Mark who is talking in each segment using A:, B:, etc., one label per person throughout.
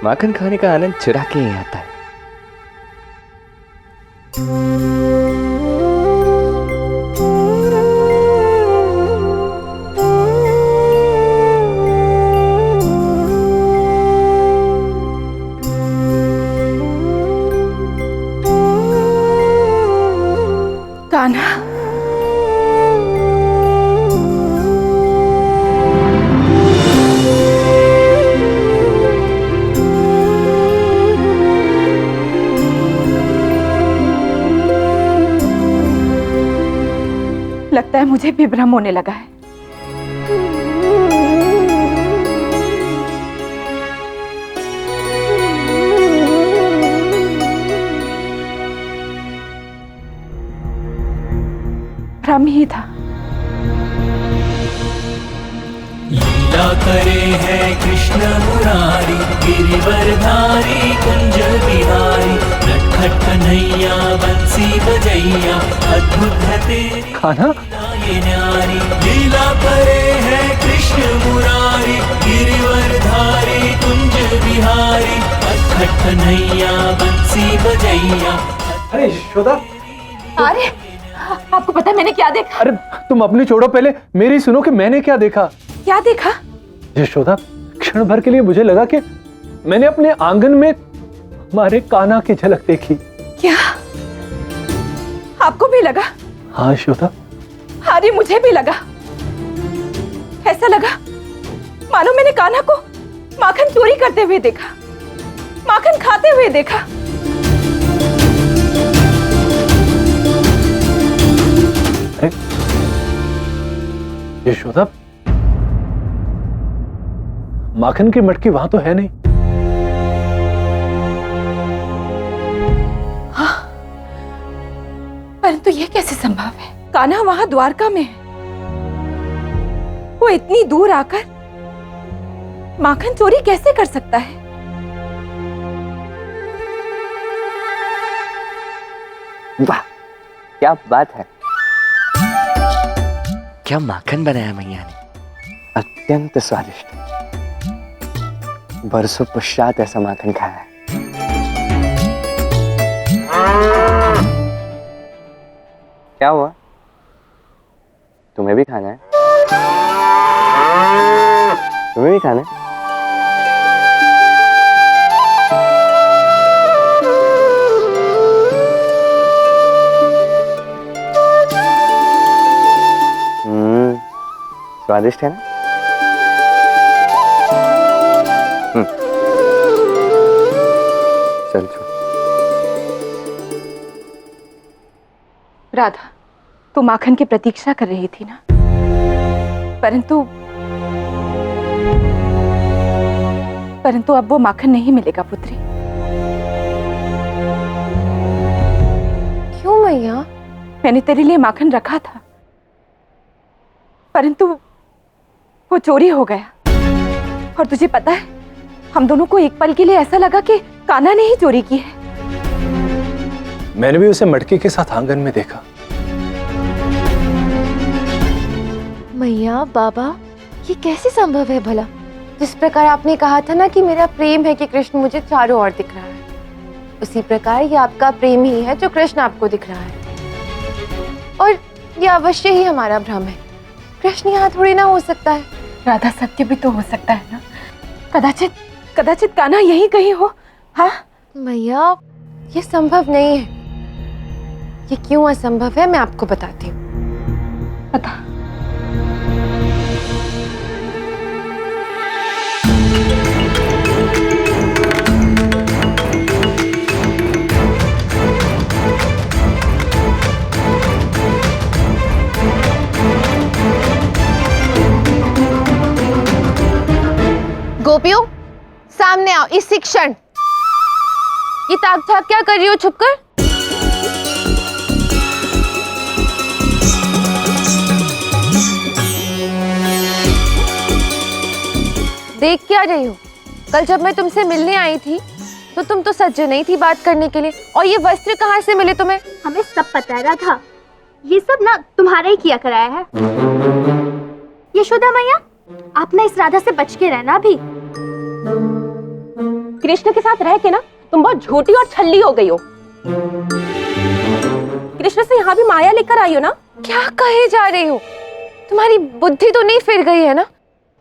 A: माखन खाने का आनंद चुरा के ही आता है।
B: कान्हा, लगता है मुझे भी भ्रम होने लगा है। भ्रम ही था।
C: लीला करे है कृष्ण मुरारी, गिरिवरधारी कुंज बिहारी, नटखट कन्हैया बंसी बजैया, अद्भुत है तेरी
D: कान्हा,
C: ये न्यारी। लीला करे है कृष्ण मुरारी, गिरिवरधारी कुंज बिहारी, नटखट कन्हैया बंसी बजैया।
D: अरे यशोदा,
B: अरे आपको पता है मैंने क्या देखा?
D: अरे तुम अपनी छोड़ो, पहले मेरी सुनो कि मैंने क्या देखा।
B: क्या देखा?
D: यशोदा, क्षण भर के लिए मुझे लगा कि मैंने अपने आंगन में हमारे कान्हा की झलक देखी।
B: क्या आपको भी लगा?
D: हाँ यशोदा।
B: अरे मुझे भी लगा। ऐसा लगा मानो मैंने कान्हा को माखन चोरी करते हुए देखा, माखन खाते हुए देखा।
D: अरे यशोदा, माखन की मटकी वहां तो है नहीं।
B: हाँ, परंतु यह कैसे संभव है? कान्हा वहां द्वारका में है, वो इतनी दूर आकर माखन चोरी कैसे कर सकता है?
A: वाह, क्या बात है। क्या माखन बनाया मैया ने, अत्यंत स्वादिष्ट। बरसों पश्चात ऐसा माखन खाया है। क्या हुआ, तुम्हें भी खाना है? तुम्हें भी खाना है? स्वादिष्ट है ना? चल छो।
B: राधा, तू माखन की प्रतीक्षा कर रही थी ना? परंतु अब वो माखन नहीं मिलेगा पुत्री।
E: क्यों मैया?
B: मैंने तेरे लिए माखन रखा था, परंतु वो चोरी हो गया। और तुझे पता है, हम दोनों को एक पल के लिए ऐसा लगा कि कान्हा ने ही चोरी की है।
D: मैंने भी उसे मटकी के साथ आंगन में देखा।
E: मैया, बाबा, ये कैसे संभव है भला? जिस प्रकार आपने कहा था ना कि मेरा प्रेम है कि कृष्ण मुझे चारों ओर दिख रहा है, उसी प्रकार ये आपका प्रेम ही है जो कृष्ण आपको दिख रहा है। और ये अवश्य ही हमारा भ्रम है। कृष्ण यहाँ थोड़ी ना हो सकता है।
B: राधा, सत्य भी तो हो सकता है ना? कदाचित कान्हा यहीं कहीं हो। हाँ
E: मैया, ये संभव नहीं है। ये क्यों असंभव है मैं आपको बताती हूँ।
B: बता।
E: गोपियों, सामने आओ इसी क्षण। ये ताक झाक क्या कर रही हो छुपकर? देख क्या रही हो? कल जब मैं तुमसे मिलने आई थी तो तुम तो सज नहीं थी बात करने के लिए। और ये वस्त्र कहाँ से मिले तुम्हें?
F: हमें सब पता है राधा, ये सब ना तुम्हारा ही किया कराया है। यशोदा मैया, आप ना इस राधा से बच के रहना। अभी
B: कृष्ण के साथ रह के ना तुम बहुत झूठी और छल्ली हो गई हो। कृष्ण से यहाँ भी माया लेकर आई हो ना।
E: क्या कहे जा रही हो? तुम्हारी बुद्धि तो नहीं फिर गई है ना?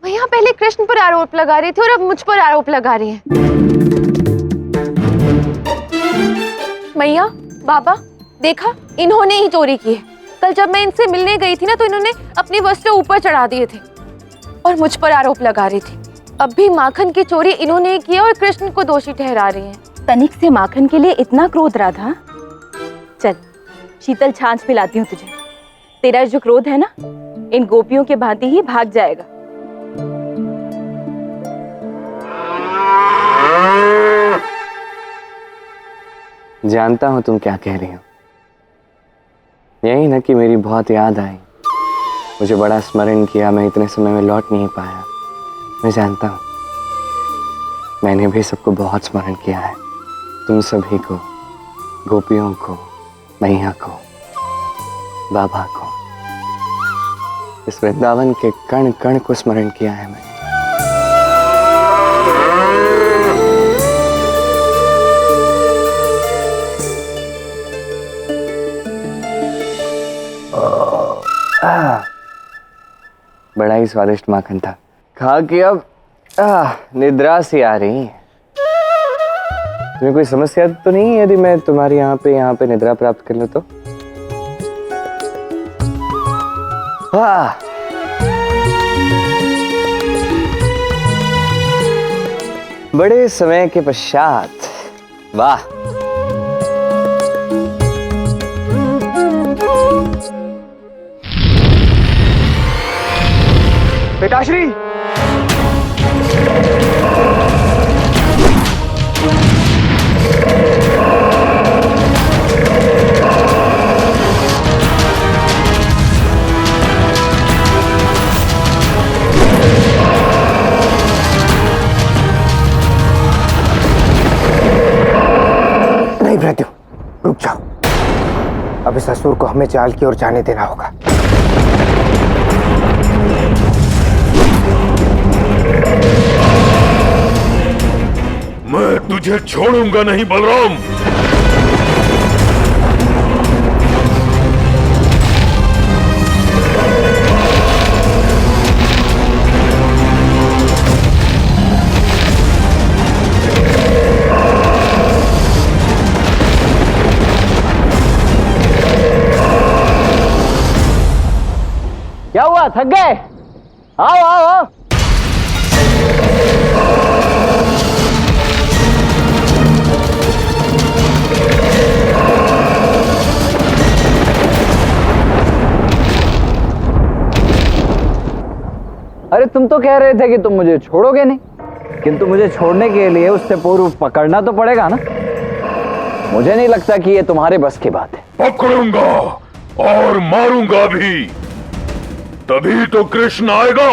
E: भैया पहले कृष्ण पर आरोप लगा रही थी और अब मुझ पर आरोप लगा रही है। मैया, बाबा, देखा, इन्होंने ही चोरी की है। कल जब मैं इनसे मिलने गई थी ना तो इन्होंने अपनी वस्त्र ऊपर चढ़ा दिए थे और मुझ पर आरोप लगा रही थी। अब भी माखन की चोरी इन्होंने ही की है और कृष्ण को दोषी ठहरा रही हैं।
B: तनिक से माखन के लिए इतना क्रोध राधा। चल शीतल छाछ पिलाती हूँ तुझे। तेरा जो क्रोध है ना इन गोपियों के भांति ही भाग जाएगा।
A: जानता हूं तुम क्या कह रही हो। यही ना कि मेरी बहुत याद आई, मुझे बड़ा स्मरण किया, मैं इतने समय में लौट नहीं पाया। मैं जानता हूं, मैंने भी सबको बहुत स्मरण किया है, तुम सभी को, गोपियों को, मैया को, बाबा को, इस वृंदावन के कण कण को स्मरण किया है मैंने। बड़ा ही स्वादिष्ट माखन था, खा के अब निद्रा सी आ रही है। तुम्हें कोई समस्या तो नहीं है यदि मैं तुम्हारे यहाँ पे निद्रा प्राप्त कर लूं तो? बड़े समय के पश्चात, वाह। पिताश्री,
G: नहीं मृत्यु, रुक जाओ। अब इस असुर को हमें चाल की ओर जाने देना होगा।
H: मैं तुझे छोड़ूंगा नहीं बलराम।
A: क्या हुआ, थक गए? आओ आओ आओ।
I: अरे तुम तो कह रहे थे कि तुम मुझे छोड़ोगे नहीं, किंतु मुझे छोड़ने के लिए उससे पूर्व पकड़ना तो पड़ेगा ना। मुझे नहीं लगता कि ये तुम्हारे बस की बात है।
H: पकड़ूंगा और मारूंगा भी, तभी तो कृष्ण आएगा।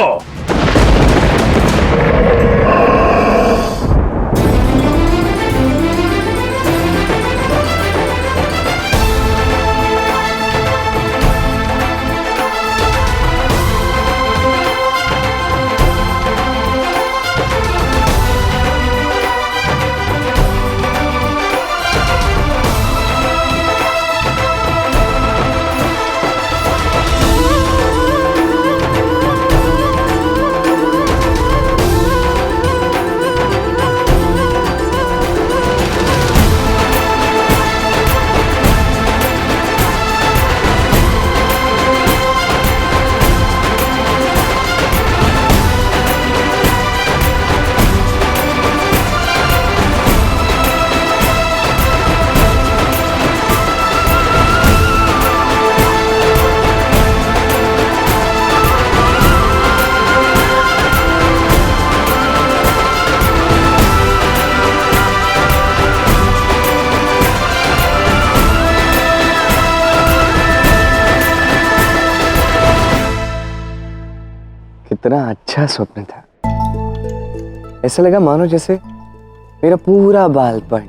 A: कितना अच्छा स्वप्न था। ऐसा लगा मानो जैसे मेरा पूरा बालपण,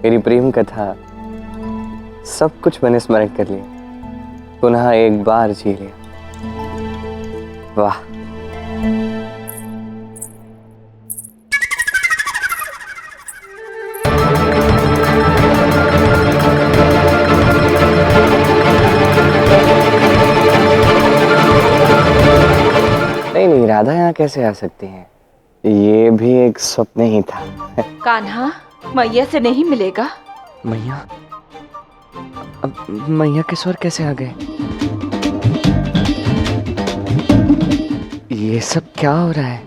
A: मेरी प्रेम कथा, सब कुछ मैंने स्मरण कर लिया, पुनः एक बार जी लिया। वाह। राधा यहाँ कैसे आ सकती है? ये भी एक स्वप्न ही था।
B: कान्हा मैया से नहीं मिलेगा।
A: मैया? अब मैया के स्वर कैसे आ गए? ये सब क्या हो रहा है?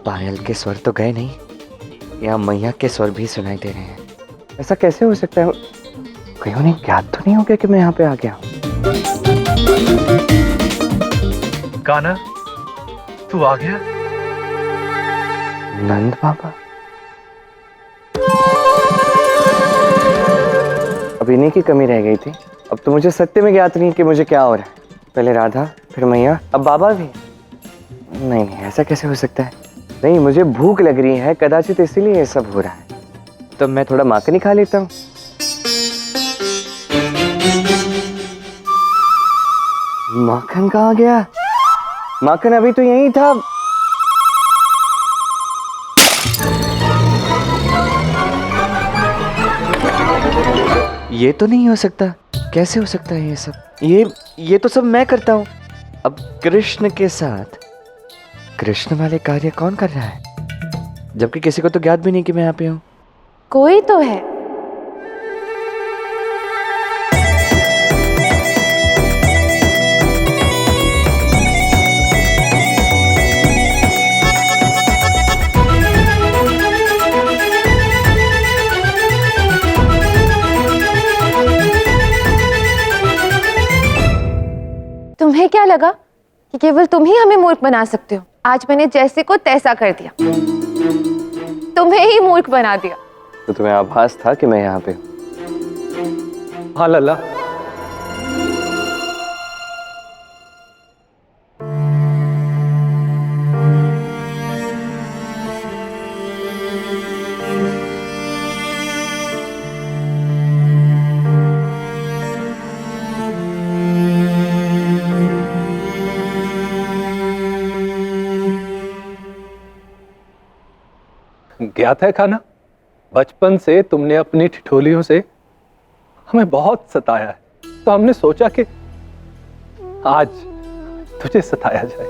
A: पायल के स्वर तो गए नहीं, या मैया के स्वर भी सुनाई दे रहे हैं। ऐसा कैसे हो सकता है? कहीं उन्हें ज्ञात तो नहीं हो गया कि मैं यहाँ पे आ गया हूँ?
D: कान्हा, तू आ गया?
A: नंद बाबा, अब इन्हीं की कमी रह गई थी। अब तो मुझे सत्य में ज्ञात नहीं कि मुझे क्या हो रहा है। पहले राधा, फिर मैया, अब बाबा भी। नहीं नहीं, ऐसा कैसे हो सकता है? नहीं, मुझे भूख लग रही है, कदाचित इसीलिए ये सब हो रहा है। तो मैं थोड़ा माखन ही खा लेता हूँ। माखन कहाँ गया? माखन अभी तो यहीं था। ये तो नहीं हो सकता। कैसे हो सकता है ये सब? ये तो सब मैं करता हूँ। अब कृष्ण के साथ कृष्ण वाले कार्य कौन कर रहा है? जबकि किसी को तो ज्ञात भी नहीं कि मैं यहाँ पे हूँ।
E: कोई तो है। तुम्हें क्या लगा कि केवल तुम ही हमें मूर्ख बना सकते हो? आज मैंने जैसे को तैसा कर दिया, तुम्हें ही मूर्ख बना दिया।
A: तो तुम्हें आभास था कि मैं यहाँ पे हूँ?
D: हाँ लल्ला, ज्ञात है कान्हा, बचपन से तुमने अपनी ठिठोलियों से हमें बहुत सताया है, तो हमने सोचा कि आज तुझे सताया जाए।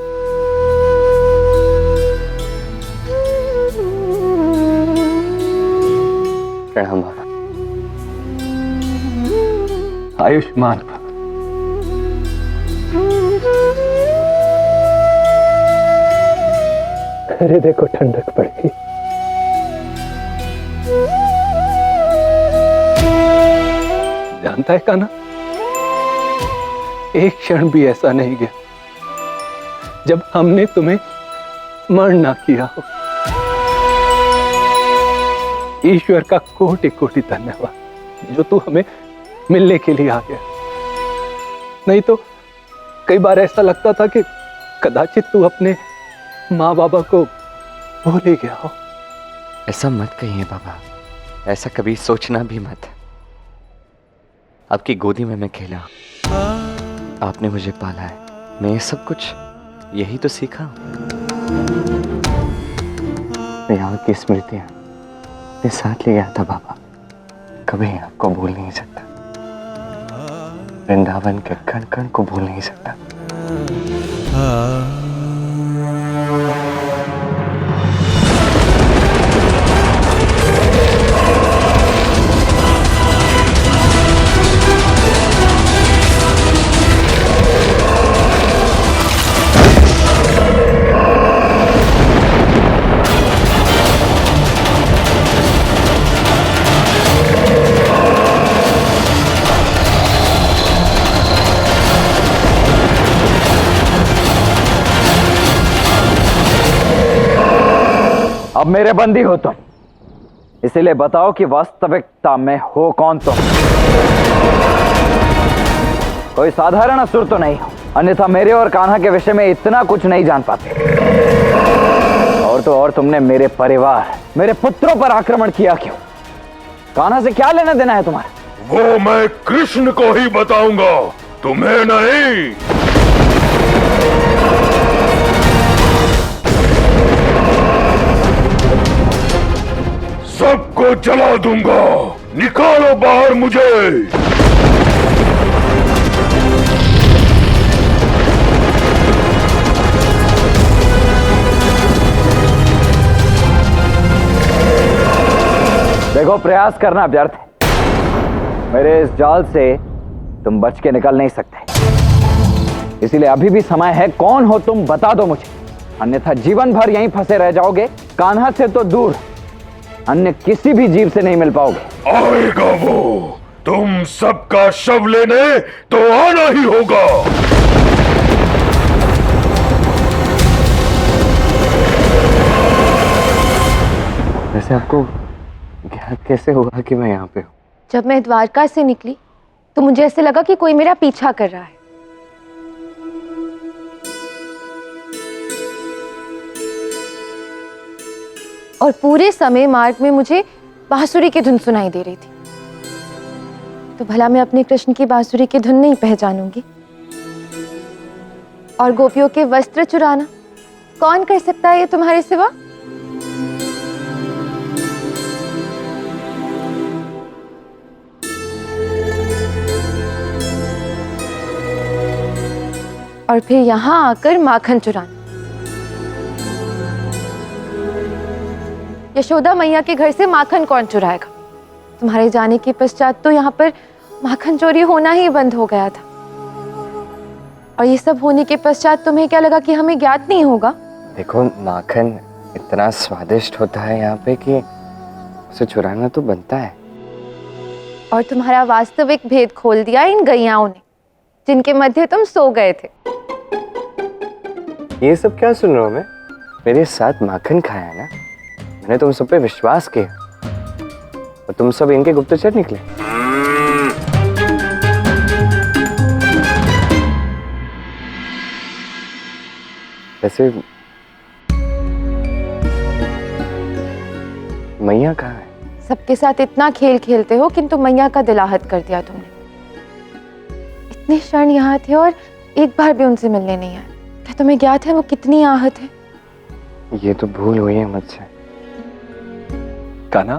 A: प्रणाम बाबा।
D: आयुष्मान भव। अरे देखो, ठंडक पड़ गई। जानता है कान्हा, एक क्षण भी ऐसा नहीं गया जब हमने तुम्हें स्मरण ना किया हो। ईश्वर का कोटि कोटि धन्यवाद जो तू हमें मिलने के लिए आ गया। नहीं तो कई बार ऐसा लगता था कि कदाचित तू अपने माँ बाबा को भूल ही गया हो।
A: ऐसा मत कहिए बाबा, ऐसा कभी सोचना भी मत। आपकी गोदी में मैं खेला, आपने मुझे पाला है, मैं ये सब कुछ यही तो सीखा। यहाँ की स्मृतियां मेरे साथ ले गया था बाबा, कभी आपको भूल नहीं सकता। वृंदावन के कण कण को भूल नहीं सकता।
I: अब मेरे बंदी हो तुम, इसीलिए बताओ कि वास्तविकता में हो कौन तुम? कोई साधारण असुर तो नहीं हो, अन्यथा मेरे और कान्हा के विषय में इतना कुछ नहीं जान पाते। और तो और तुमने मेरे परिवार, मेरे पुत्रों पर आक्रमण किया क्यों? कान्हा से क्या लेना देना है तुम्हारा?
H: वो मैं कृष्ण को ही बताऊंगा, तुम्हें नहीं। सबको जला दूंगा, निकालो बाहर मुझे।
I: देखो, प्रयास करना व्यर्थ है। मेरे इस जाल से तुम बच के निकल नहीं सकते। इसीलिए अभी भी समय है। कौन हो तुम, बता दो मुझे, अन्यथा जीवन भर यहीं फंसे रह जाओगे। कान्हा से तो दूर, अन्य किसी भी जीव से नहीं मिल पाओगे।
H: आएगा वो, तुम सबका शव लेने तो आना ही होगा।
A: वैसे आपको ज्ञात कैसे होगा कि मैं यहाँ पे हूँ?
E: जब मैं द्वारका से निकली तो मुझे ऐसे लगा कि कोई मेरा पीछा कर रहा है। और पूरे समय मार्ग में मुझे बांसुरी की धुन सुनाई दे रही थी। तो भला मैं अपने कृष्ण की बांसुरी की धुन नहीं पहचानूंगी? और गोपियों के वस्त्र चुराना कौन कर सकता है ये तुम्हारे सिवा? और फिर यहां आकर माखन चुराना। यशोदा मैया के घर से माखन कौन चुराएगा? तुम्हारे जाने के पश्चात तो यहाँ पर माखन चोरी होना ही बंद हो गया था। और ये सब होने के पश्चात तुम्हें क्या लगा कि हमें ज्ञात नहीं होगा?
A: देखो, माखन इतना स्वादिष्ट होता है यहाँ पे कि उसे चुराना तो बनता है।
E: और तुम्हारा वास्तविक भेद खोल दिया इन गैयाओं ने, जिनके मध्य तुम सो गए थे।
A: ये सब क्या सुन रहा हूँ मैं? मेरे साथ माखन खाया ना, मैंने तुम सब पे विश्वास किया और तुम सब इनके गुप्तचर निकले। वैसे मैया कहाँ है?
E: सबके साथ इतना खेल खेलते हो किंतु मैया का दिल आहत कर दिया तुमने। इतने क्षण यहाँ थे और एक बार भी उनसे मिलने नहीं आए। क्या तुम्हें ज्ञात है वो कितनी आहत है?
A: ये तो भूल हुई है मुझसे।
D: कान्हा,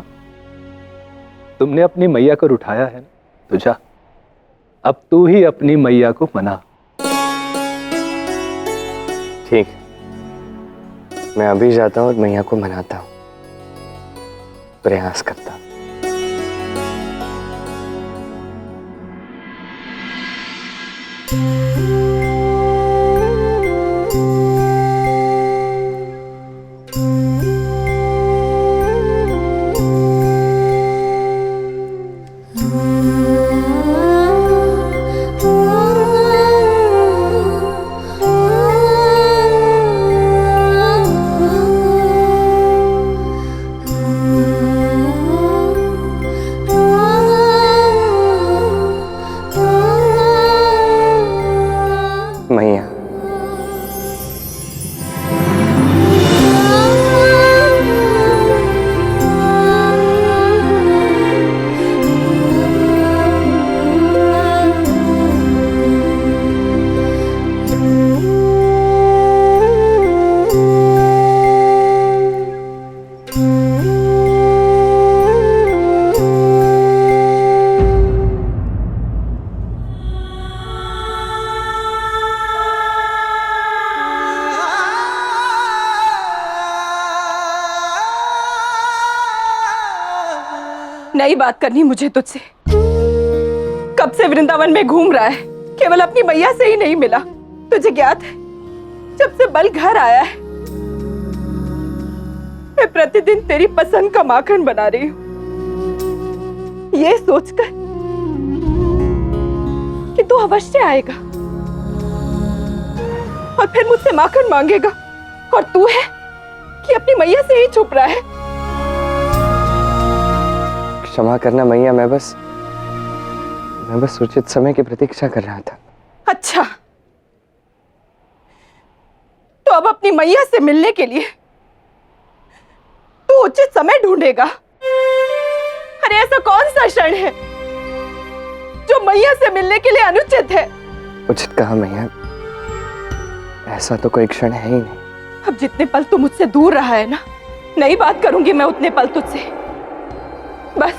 D: तुमने अपनी मैया को उठाया है ना, तो जा, अब तू ही अपनी मैया को मना।
A: ठीक है, मैं अभी जाता हूँ और मैया को मनाता हूँ, प्रयास करता हूँ। मैया,
B: नई बात करनी मुझे तुझसे। कब से वृंदावन में घूम रहा है, केवल अपनी मैया से ही नहीं मिला। तुझे ज्ञात है, जब से बल घर आया है मैं प्रतिदिन तेरी पसंद का माखन बना रही हूँ, ये सोचकर कि तू अवश्य आएगा और फिर मुझसे माखन मांगेगा, और तू है कि अपनी मैया से ही छुप रहा है।
A: क्षमा करना मैया, मैं बस उचित समय की प्रतीक्षा कर रहा था।
B: अच्छा, तो अब अपनी मैया से मिलने के लिए तू उचित समय ढूंढेगा। अरे ऐसा कौन सा क्षण है जो मैया से मिलने के लिए अनुचित है?
A: उचित कहा मैया, ऐसा तो कोई क्षण है ही नहीं।
B: अब जितने पल तू मुझसे दूर रहा है ना, नई बात करूंगी मैं उतने पल तुझसे। बस